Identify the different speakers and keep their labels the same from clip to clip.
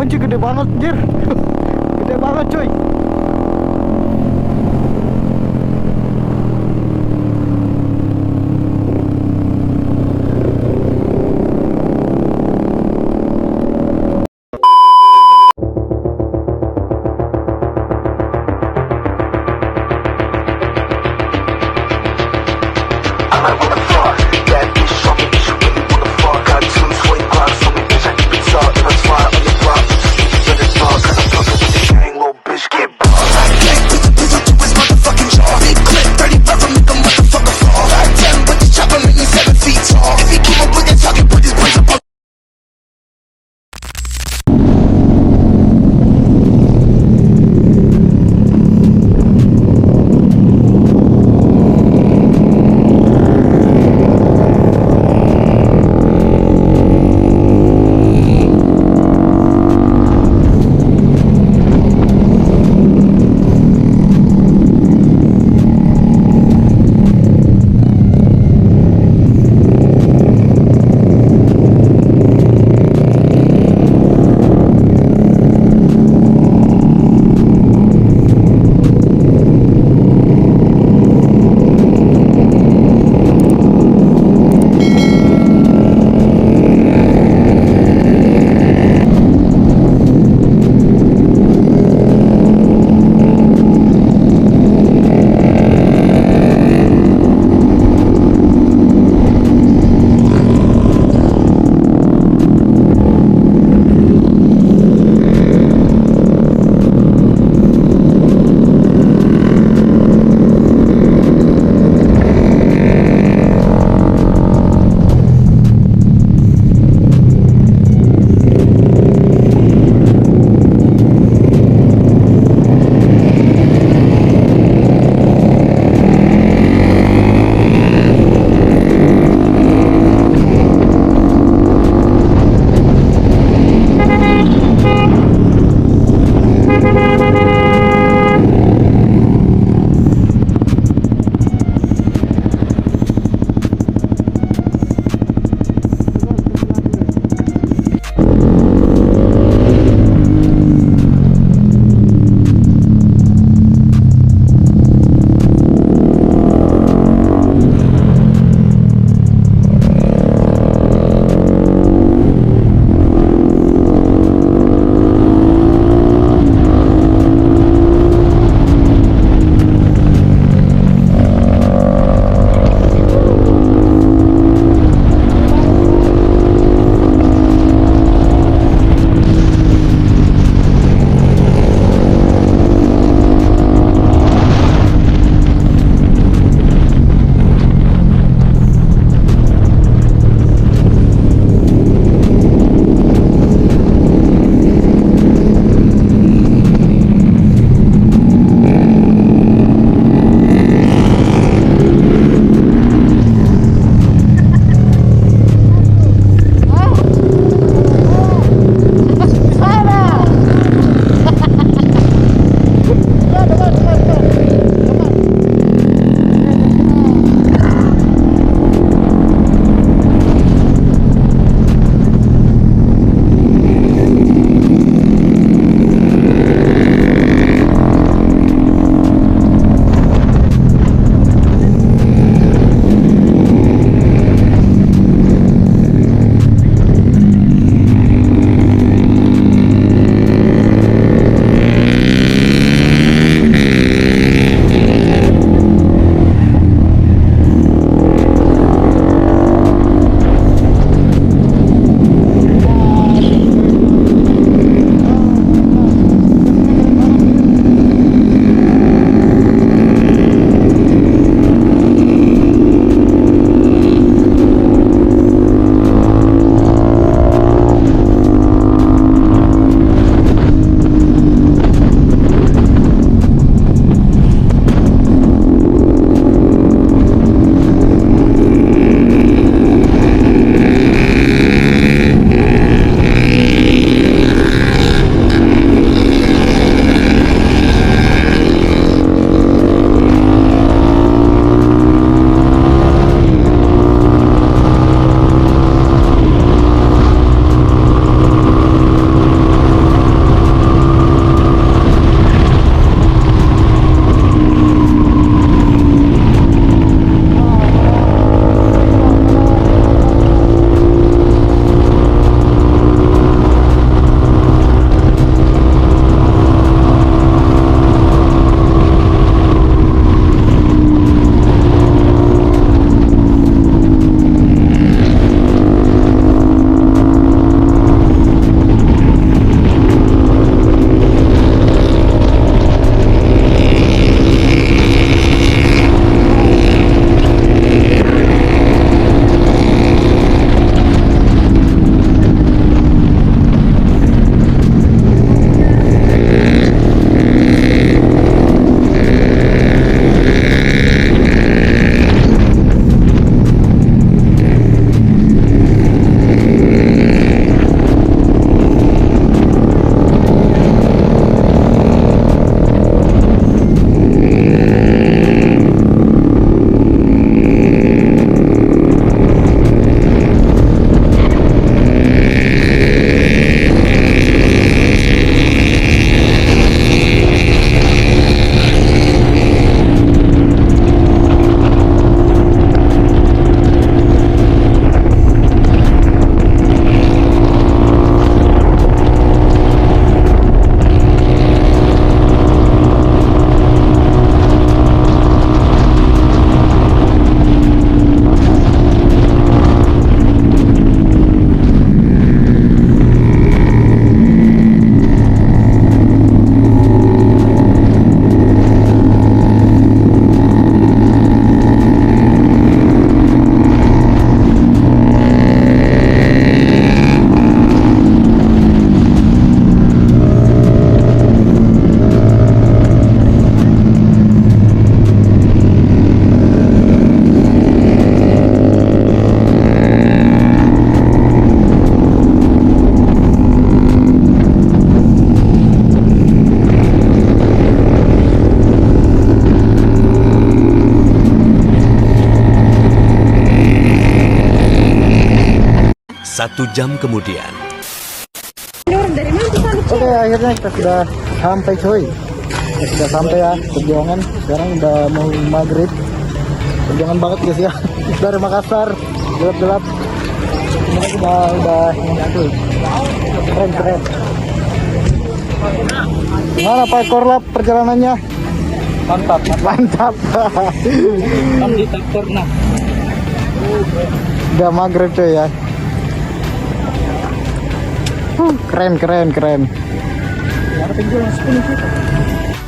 Speaker 1: kunci gede banget, anjir. Gede banget, cuy.
Speaker 2: Get 1 jam kemudian.
Speaker 1: Oke, akhirnya kita sudah sampai coy. Kita sudah sampai ya perjuangan. Sekarang udah mau maghrib. Perjuangan banget guys ya. Dari Makassar, gelap-gelap. Semoga udah cuy. Keren. Gimana Pak Korlap perjalanannya?
Speaker 3: Mantap. Di pernah.
Speaker 1: Udah maghrib coy ya. Keren.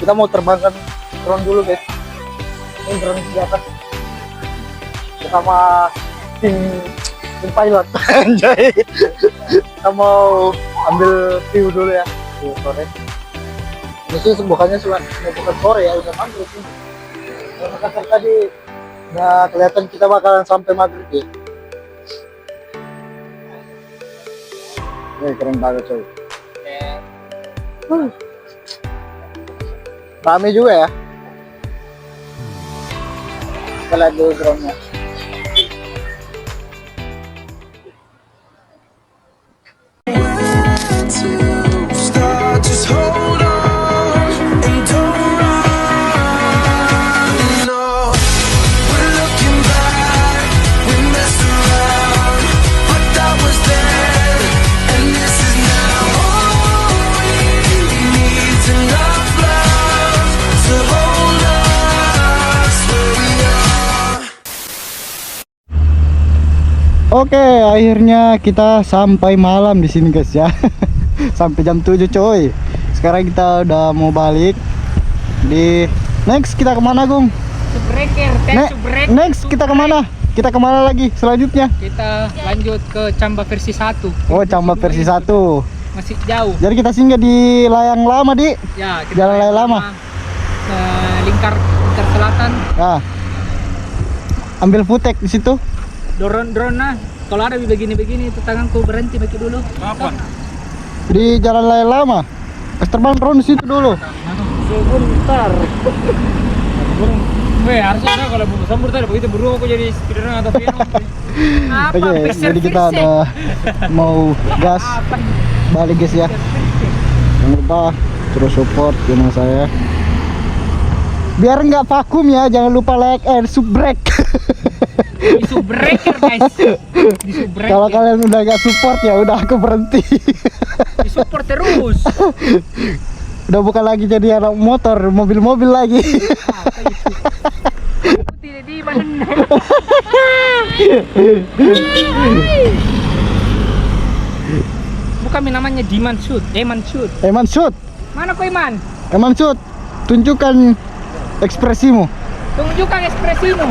Speaker 3: Kita mau terbangkan drone dulu guys. Ini drone di atas. Bersama tim pilot. Anjay. Kita mau ambil view dulu ya. View sore. Ini sih bukan sore ya, udah maghrib sih. Kalau Makassar tadi nggak kelihatan kita bakalan sampai maghrib ya.
Speaker 1: Ini keren banget coy.
Speaker 3: Rame juga ya. Kita lihat dulu drone-nya.
Speaker 1: Oke, akhirnya kita sampai malam di sini guys ya. Sampai jam 7 coy. Sekarang kita udah mau balik. Next kita kemana Gung? Next kita kemana? Kita kemana lagi selanjutnya?
Speaker 4: Kita lanjut ke Camba versi 1.
Speaker 1: Oh, Camba versi 1.
Speaker 4: Masih jauh.
Speaker 1: Jadi kita singgah di Layang Lama, Di.
Speaker 4: Ya, kita
Speaker 1: Jalan Layang Lama.
Speaker 4: Lingkar selatan.
Speaker 1: Nah. Ambil footage di situ.
Speaker 4: Drone nah. Kalau ada begini-begini itu tanganku berhenti bagi dulu. Apa?
Speaker 1: Di Jalan Layang Lama. Pas terbang drone di situ dulu.
Speaker 4: Sebentar. Weh, harusnya ada kalau mau sambur tadi begitu buru aku jadi speedrunner atau piano.
Speaker 1: Oke, jadi kita udah mau gas balik guys ya. Jangan lupa terus support channel saya. Biar nggak vakum ya, jangan lupa like and subscribe.
Speaker 4: Di subbreaker guys. Di subbreaker.
Speaker 1: Kalau kalian udah nggak support ya udah aku berhenti.
Speaker 4: Di support terus.
Speaker 1: Udah bukan lagi jadi anak motor, mobil-mobil lagi.
Speaker 4: Tidak di mana. Bukan namanya Diman Shoot, Eman Shoot.
Speaker 1: Eman shoot.
Speaker 4: Mana kau Eman?
Speaker 1: Eman shoot. Tunjukkan ekspresimu.
Speaker 4: Tunjukkan ekspresimu.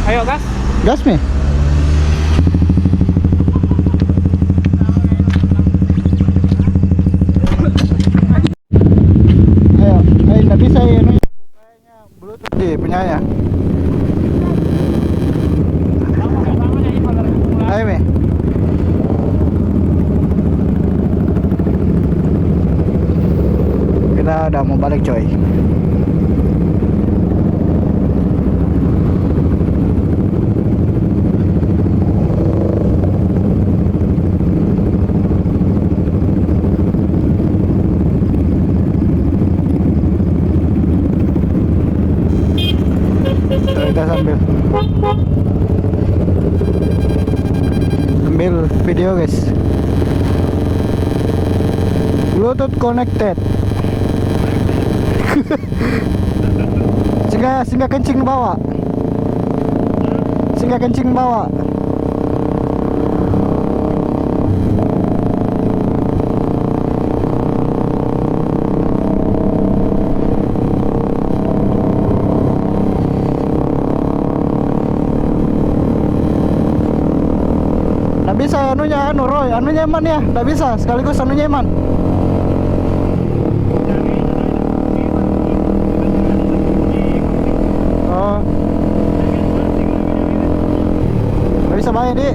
Speaker 4: Ayo gas.
Speaker 1: Gas nih. Ayo, nggak bisa ya. Kayaknya Bluetooth deh punyanya. Ayo nih. Kita udah mau balik coy. Kita sambil video guys. Bluetooth connected. Singgah kencing bawa. Singgah kencing bawa. Nggak bisa anunya Roy, anunya Eman ya, nggak bisa sekaligus anunya Eman. Oh, nggak bisa bayar Di.